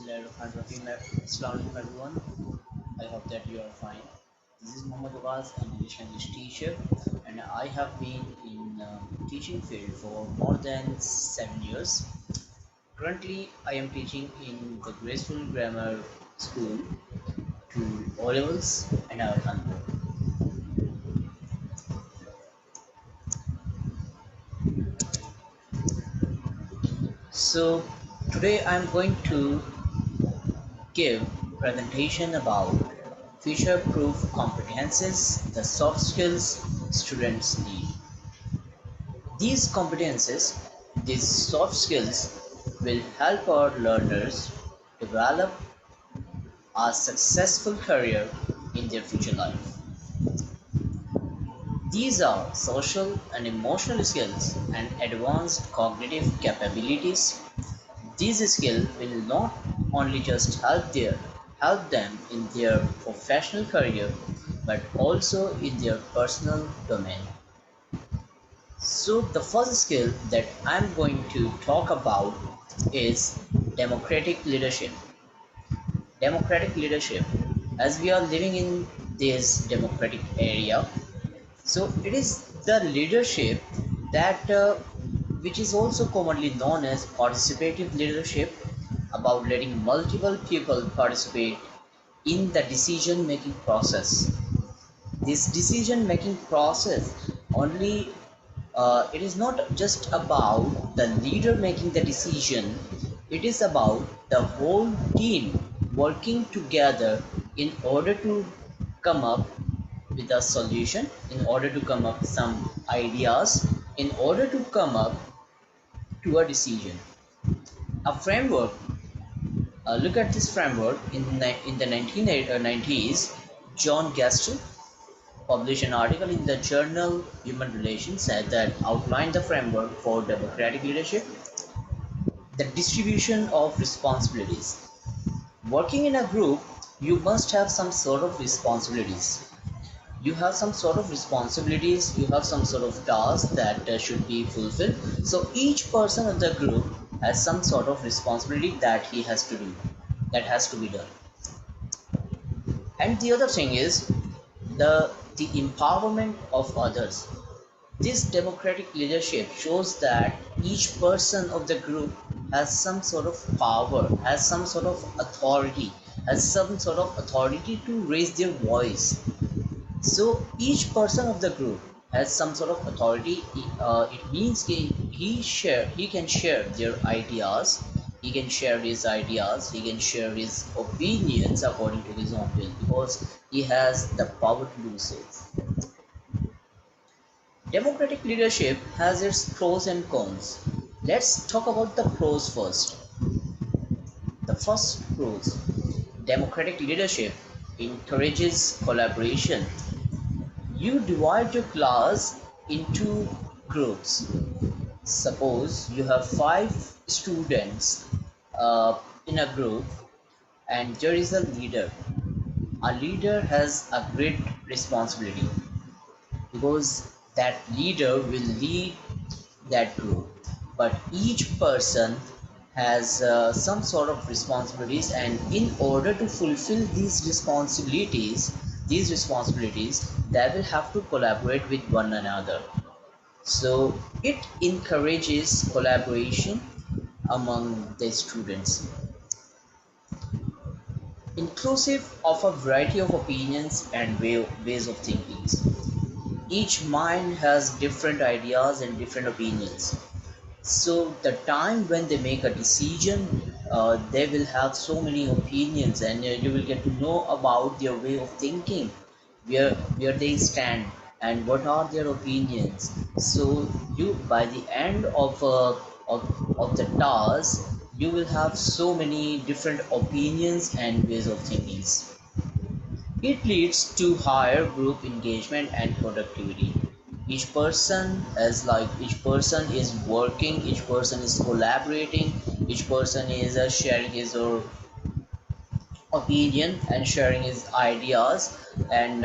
Bismillahirrahmanirrahim. Assalamu alaikum everyone. I hope that you are fine. This is Muhammad Waqas, an English teacher, and I have been in teaching field for more than 7 years. Currently, I am teaching in the Graceful Grammar School to O levels and our unborn. So today I am going to give presentation about future-proof competences, the soft skills students need. These competences, these soft skills will help our learners develop a successful career in their future life. These are social and emotional skills and advanced cognitive capabilities. These skills will not only just help them in their professional career but also in their personal domain. So the first skill that I'm going to talk about is democratic leadership. Democratic leadership, as we are living in this democratic area, so it is the leadership that which is also commonly known as participative leadership, about letting multiple people participate in the decision making process. This decision making process only it is not just about the leader making the decision, it is about the whole team working together in order to come up with a solution, in order to come up with some ideas, in order to come up to a decision. A framework, look at this framework in the 1990s. John Gaston published an article in the journal Human Relations said that outlined the framework for democratic leadership. The distribution of responsibilities. Working in a group, you must have some sort of responsibilities. You have some sort of responsibilities, you have some sort of tasks that should be fulfilled. So each person of the group has some sort of responsibility that he has to do, that has to be done. And the other thing is the empowerment of others. This democratic leadership shows that each person of the group has some sort of power, has some sort of authority, has some sort of authority to raise their voice. So each person of the group has some sort of authority. It means he can share their ideas. He can share his ideas. He can share his opinions according to his own will, because he has the power to do so. Democratic leadership has its pros and cons. Let's talk about the pros first. The first pros: democratic leadership encourages collaboration. You divide your class into groups. Suppose you have 5 students in a group, and there is a leader. A leader has a great responsibility, because that leader will lead that group, but each person has some sort of responsibilities, and in order to fulfill these responsibilities they will have to collaborate with one another. So it encourages collaboration among the students, inclusive of a variety of opinions and ways of thinking. Each mind has different ideas and different opinions. So the time when they make a decision, they will have so many opinions, and you will get to know about their way of thinking, where they stand and what are their opinions. So you, by the end of the task, you will have so many different opinions and ways of thinking. It leads to higher group engagement and productivity. Each person is working, each person is collaborating, each person is sharing his or opinion and sharing his ideas, and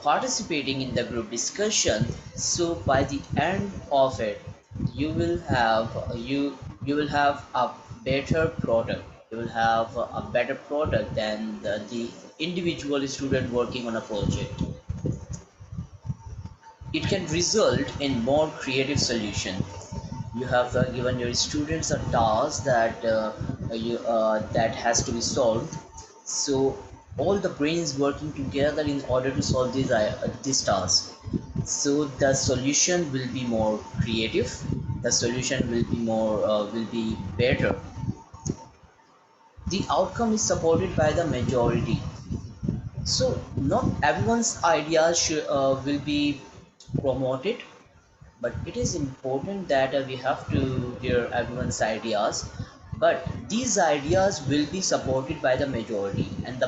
participating in the group discussion. So by the end of it, you will have a better product, you will have a better product than the individual student working on a project. It can result in more creative solution. You have given your students a task that has to be solved, so all the brains working together in order to solve this task, so the solution will be more creative, the solution will be better, the outcome is supported by the majority. So not everyone's ideas will be promoted, but it is important that we have to hear everyone's ideas, but these ideas will be supported by the majority, and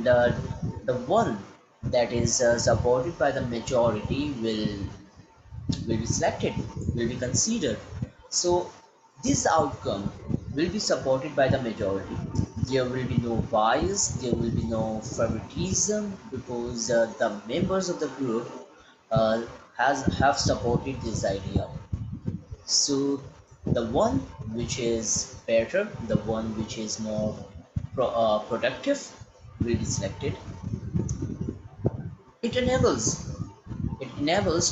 the one that is supported by the majority will be selected, will be considered. So this outcome will be supported by the majority. There will be no bias, there will be no favoritism, because the members of the group uh, have supported this idea. So the one which is better, the one which is more productive will be selected. It enables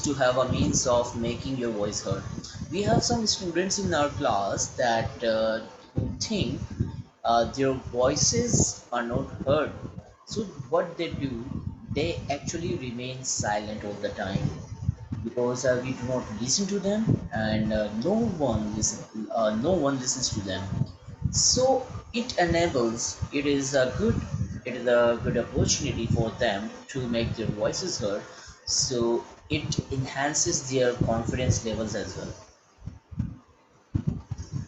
to have a means of making your voice heard. We have some students in our class that who think their voices are not heard. So what they do, they actually remain silent all the time, because we do not listen to them, and no one listens to them. So it is a good opportunity for them to make their voices heard. So it enhances their confidence levels as well.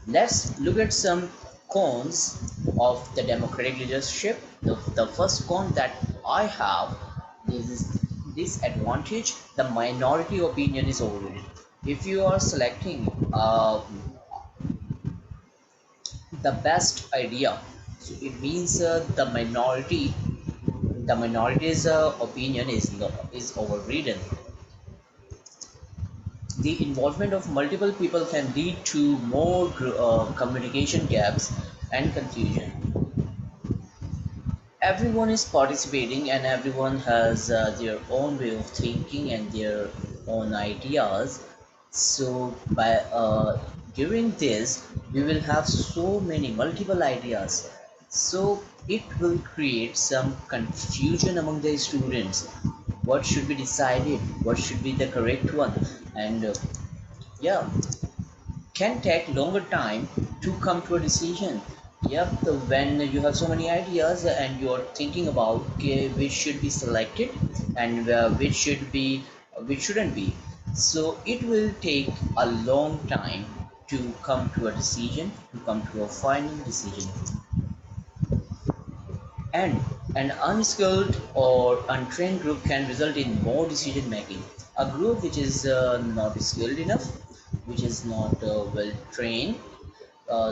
Let's look at some cons of the democratic leadership. The first con that I have is this advantage: the minority opinion is overrated. If you are selecting the best idea, so it means the minority's opinion is overridden. The involvement of multiple people can lead to more communication gaps and confusion. Everyone is participating and everyone has their own way of thinking and their own ideas. So by during this, we will have so many multiple ideas, so it will create some confusion among the students. What should be decided, what should be the correct one, and yeah, can take longer time to come to a decision. Yep, when you have so many ideas and you're thinking about, okay, which should be selected and which shouldn't be. So it will take a long time to come to a decision, to come to a final decision. And an unskilled or untrained group can result in more decision making. A group which is not skilled enough, which is not well trained,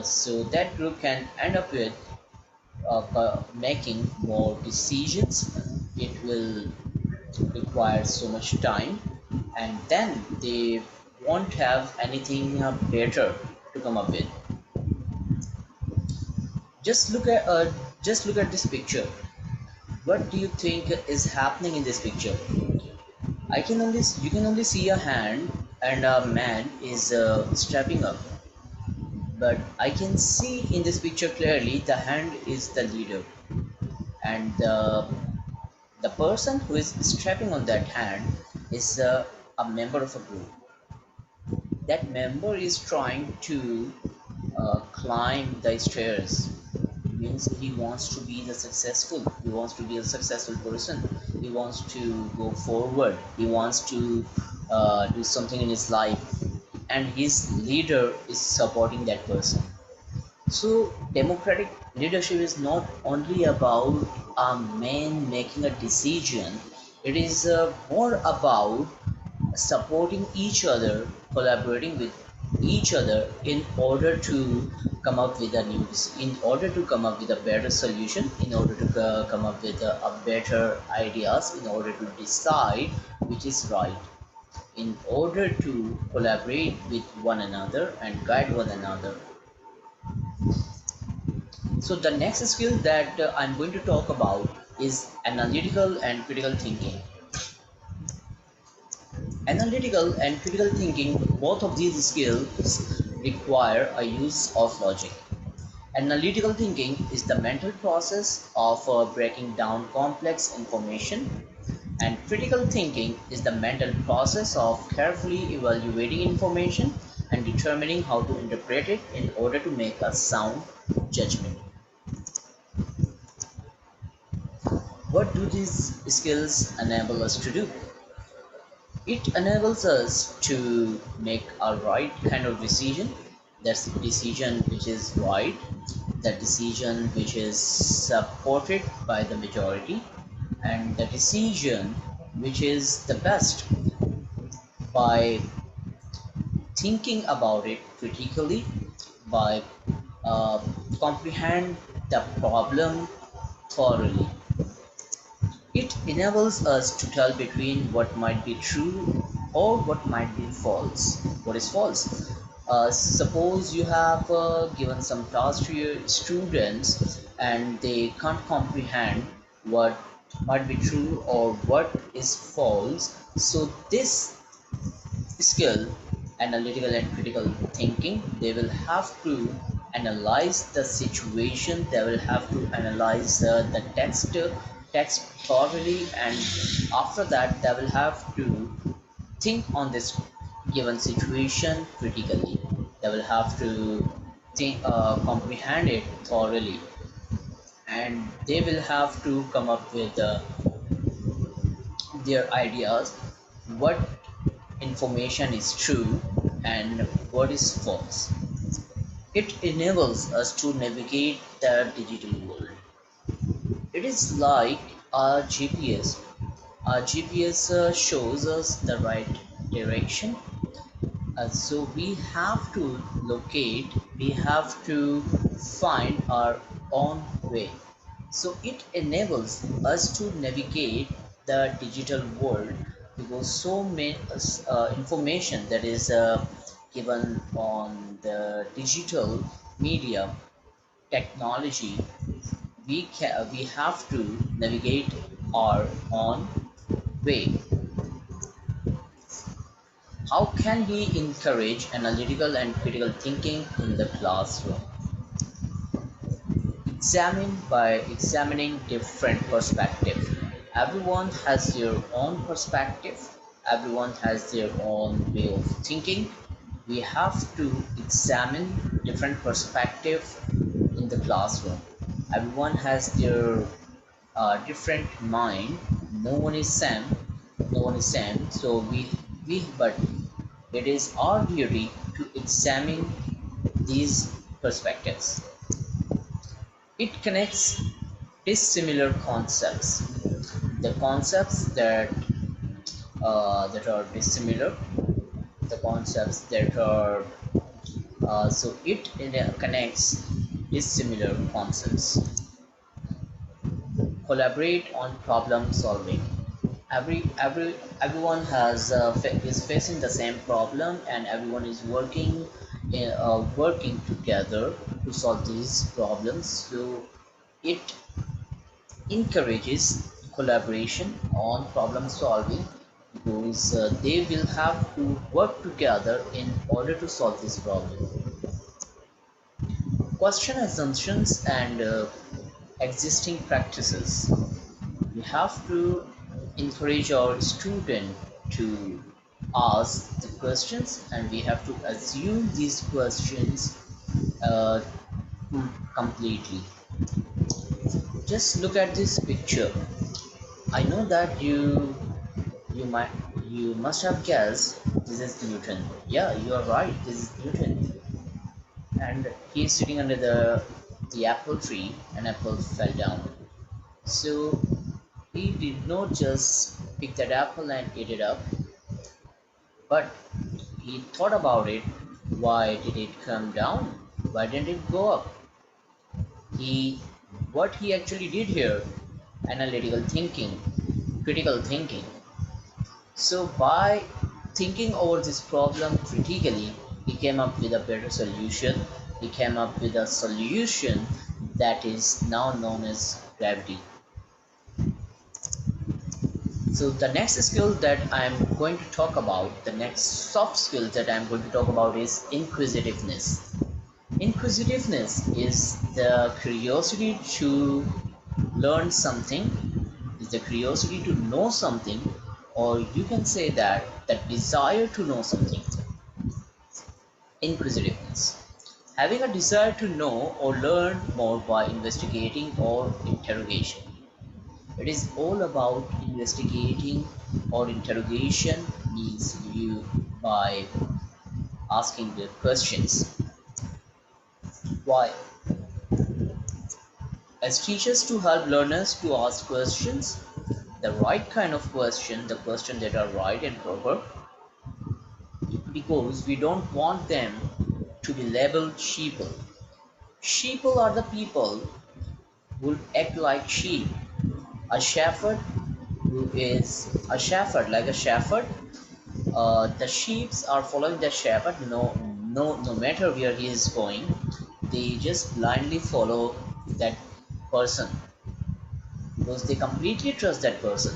so that group can end up with making more decisions. It will require so much time, and then they won't have anything better to come up with. Just look at this picture. What do you think is happening in this picture? You can only see a hand and a man is strapping up, but I can see in this picture clearly the hand is the leader, and the person who is strapping on that hand is a member of a group. That member is trying to climb the stairs. Means he wants to be the successful. He wants to be a successful person. He wants to go forward. He wants to do something in his life, and his leader is supporting that person. So, democratic leadership is not only about a man making a decision, it is more about supporting each other, collaborating with each other in order to come up with in order to come up with a better solution, in order to come up with a better ideas, in order to decide which is right, in order to collaborate with one another and guide one another. So the next skill that I'm going to talk about is analytical and critical thinking. Analytical and critical thinking, both of these skills require a use of logic. Analytical thinking is the mental process of breaking down complex information, and critical thinking is the mental process of carefully evaluating information and determining how to interpret it in order to make a sound judgment. What do these skills enable us to do? It enables us to make a right kind of decision. That's the decision which is right, the decision which is supported by the majority, and the decision which is the best. By thinking about it critically, by uh, comprehend the problem thoroughly, it enables us to tell between what might be true or what might be false. What is false? Suppose you have given some task to your students and they can't comprehend what might be true or what is false. So this skill, analytical and critical thinking, they will have to analyze the situation, they will have to analyze the text thoroughly, and after that they will have to think on this given situation critically. They will have to comprehend it thoroughly, and they will have to come up with their ideas, what information is true and what is false. It enables us to navigate the digital world. It is like our GPS. Our GPS shows us the right direction. So we have to locate, we have to find our own way. So it enables us to navigate the digital world, because so many information that is given on the digital media technology, we have to navigate our own way. How can we encourage analytical and critical thinking in the classroom? Examine by examining different perspectives. Everyone has their own perspective, everyone has their own way of thinking. We have to examine different perspective in the classroom. Everyone has their different mind. No one is same, no one is same. So we but it is our duty to examine these perspectives. It connects dissimilar concepts, the concepts that are dissimilar, the concepts that are connects dissimilar concepts. Collaborate on problem solving. Everyone is facing the same problem, and everyone is working together to solve these problems. So it encourages collaboration on problem solving, because they will have to work together in order to solve this problem. Question assumptions and existing practices. We have to encourage our student to ask the questions, and we have to assume these questions uh, completely. Just look at this picture. I know that you might you must have guessed this is Newton. Yeah, you are right, this is Newton. And he is sitting under the apple tree, and apple fell down. So he did not just pick that apple and eat it up, but he thought about it. Why did it come down? Why didn't it go up? He What he actually did here, analytical thinking, critical thinking. So by thinking over this problem critically, he came up with a better solution. He came up with a solution that is now known as gravity. So the next skill that I'm going to talk about, the next soft skill that I'm going to talk about is inquisitiveness. Inquisitiveness is the curiosity to learn something, is the curiosity to know something, or you can say that the desire to know something. Inquisitiveness. Having a desire to know or learn more by investigating or interrogation. It is all about investigating or interrogation means you by asking the questions. Why? As teachers to help learners to ask questions, the right kind of question, the question that are right and proper, because we don't want them to be labeled sheeple. Sheeple are the people who act like sheep. A shepherd who is a shepherd, like a shepherd, the sheeps are following the shepherd. No matter where he is going, they just blindly follow that person because they completely trust that person.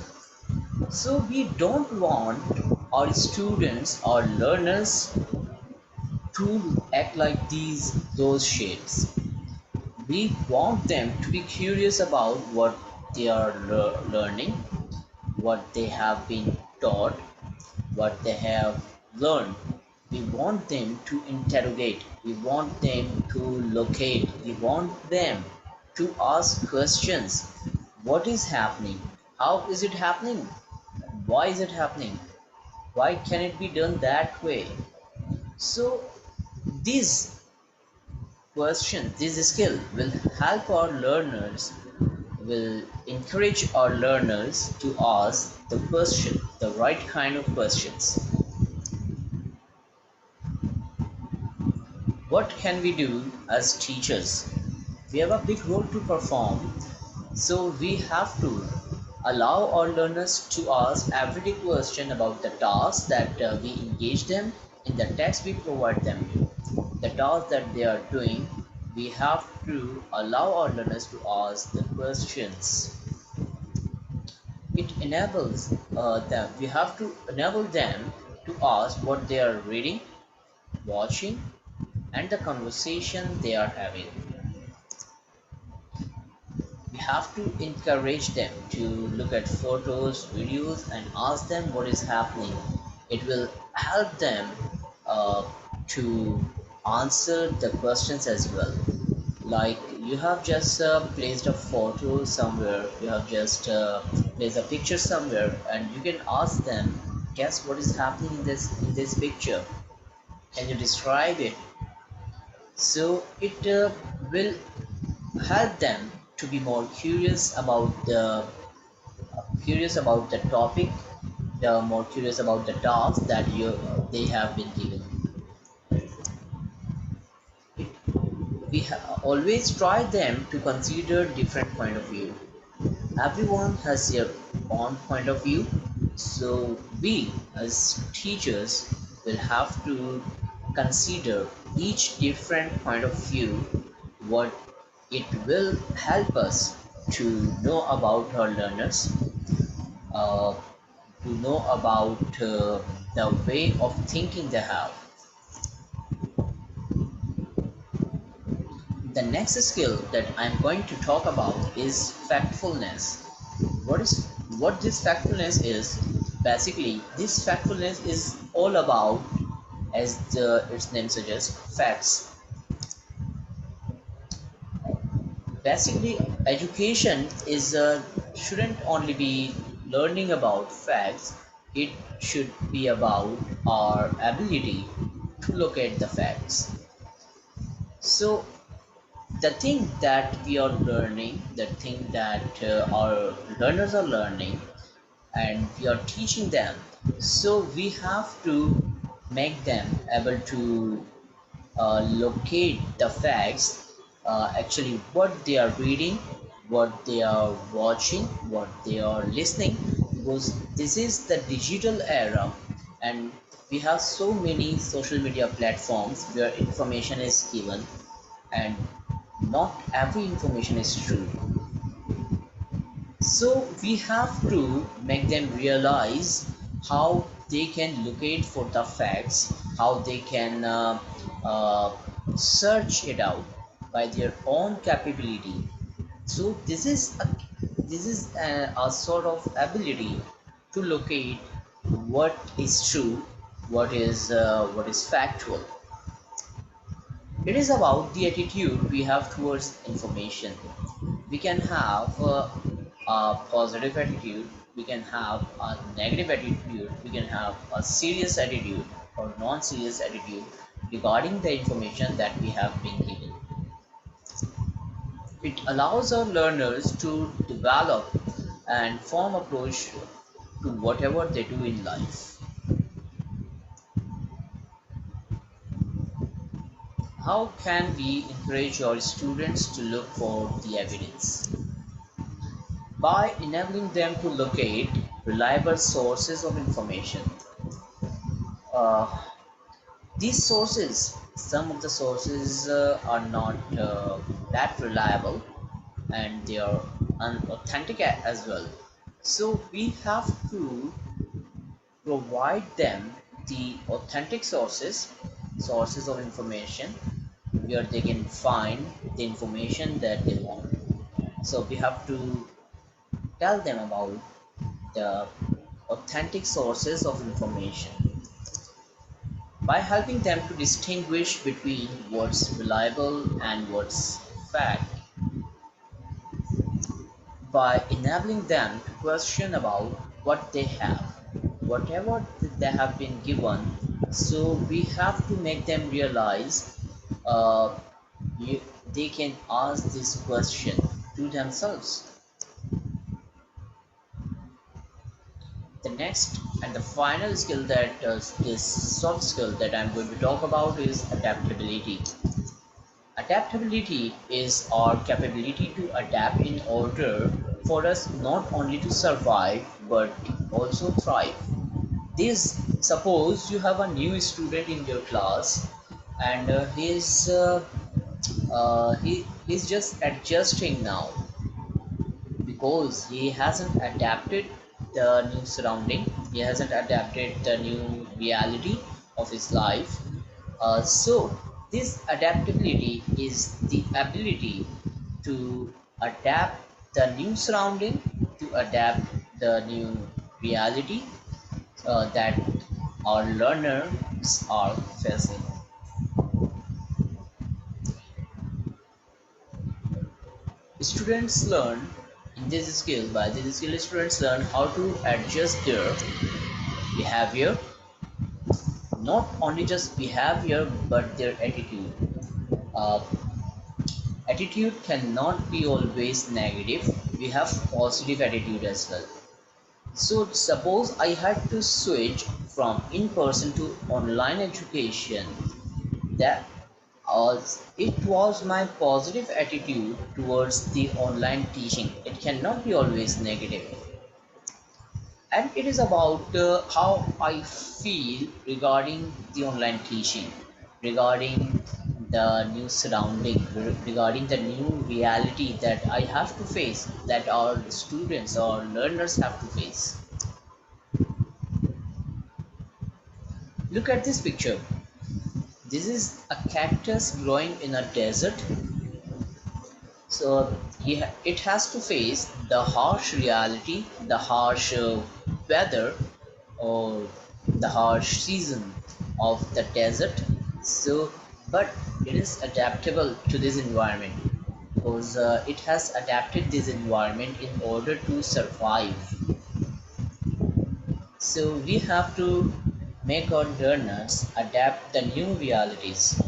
So we don't want our students or learners to act like those shapes. We want them to be curious about what they are learning, what they have been taught, what they have learned. We want them to interrogate, we want them to locate, we want them to ask questions. What is happening? How is it happening? Why is it happening? Why can it be done that way? So these questions, this skill will help our learners, will encourage our learners to ask the question, the right kind of questions. What can we do as teachers? We have a big role to perform, so we have to allow our learners to ask everyday question about the task that we engage them in the text we provide them. The task that they are doing, we have to allow our learners to ask the questions. It enables them, we have to enable them to ask what they are reading, watching, and the conversation they are having. We have to encourage them to look at photos, videos, and ask them what is happening. It will help them uh, to answer the questions as well. Like you have just placed a photo somewhere, you have just placed a picture somewhere, and you can ask them, guess what is happening in this picture? Can you describe it? So it will help them to be more curious about the topic, the more curious about the task that they have been given. Always try them to consider different point of view. Everyone has their own point of view, so we as teachers will have to consider each different point of view. What it will help us to know about our learners, uh, to know about the way of thinking they have. The next skill that I'm going to talk about is factfulness. What is what this factfulness is? Basically, this factfulness is all about, as its name suggests, facts. Basically, education is shouldn't only be learning about facts. It should be about our ability to locate the facts. So the thing that we are learning, the thing that our learners are learning, and we are teaching them, so we have to make them able to locate the facts, actually what they are reading, what they are watching, what they are listening, because this is the digital era, and we have so many social media platforms where information is given, and Not every information is true. So we have to make them realize how they can locate for the facts, how they can uh, search it out by their own capability. So this is a sort of ability to locate what is true, what is factual. It is about the attitude we have towards information. We can have a positive attitude, we can have a negative attitude, we can have a serious attitude or non-serious attitude regarding the information that we have been given. It allows our learners to develop and form approach to whatever they do in life. How can we encourage our students to look for the evidence? By enabling them to locate reliable sources of information. Uh, these sources, some of the sources are not that reliable and they are unauthentic as well. So we have to provide them the authentic sources of information where they can find the information that they want. So we have to tell them about the authentic sources of information by helping them to distinguish between what's reliable and what's fact, by enabling them to question about what they have, whatever they have been given. So we have to make them realize uh, you, they can ask this question to themselves. The next and the final skill that this soft skill that I'm going to talk about is adaptability. Adaptability is our capability to adapt in order for us not only to survive but also thrive. This suppose you have a new student in your class and he's just adjusting now because he hasn't adapted the new surrounding, he hasn't adapted the new reality of his life. So this adaptability is the ability to adapt the new surrounding, to adapt the new reality that our learners are facing. Students learn in this skill, by this skill students learn how to adjust their behavior, not only just behavior but their attitude. uh, Attitude cannot be always negative, we have positive attitude as well. So suppose I had to switch from in-person to online education, that it was my positive attitude towards the online teaching, it cannot be always negative. And it is about how I feel regarding the online teaching, regarding the new surrounding, regarding the new reality that I have to face, that our students or learners have to face. Look at this picture. This is a cactus growing in a desert. So it has to face the harsh reality, the harsh weather, or the harsh season of the desert. So, but it is adaptable to this environment because it has adapted this environment in order to survive. So we have to make our learners adapt the new realities.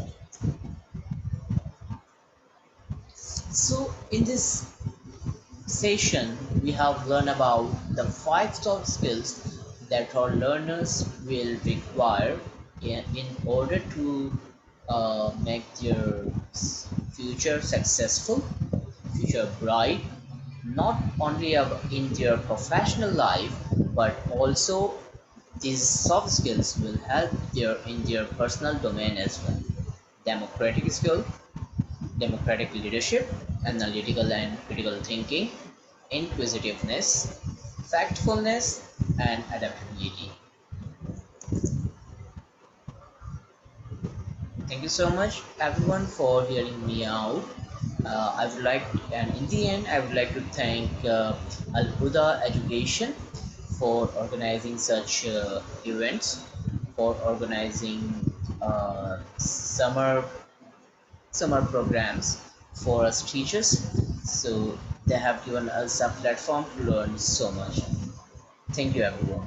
So in this session, we have learned about the 5 soft skills that our learners will require in order to make their future successful, future bright, not only in their professional life, but also these soft skills will help in their personal domain as well. Democratic skill, democratic leadership, analytical and critical thinking, inquisitiveness, factfulness, and adaptability. Thank you so much, everyone, for hearing me out. I would like, and in the end, I would like to thank Al Huda Education for organizing such events, for organizing summer programs for us teachers. So they have given us a platform to learn so much. Thank you, everyone.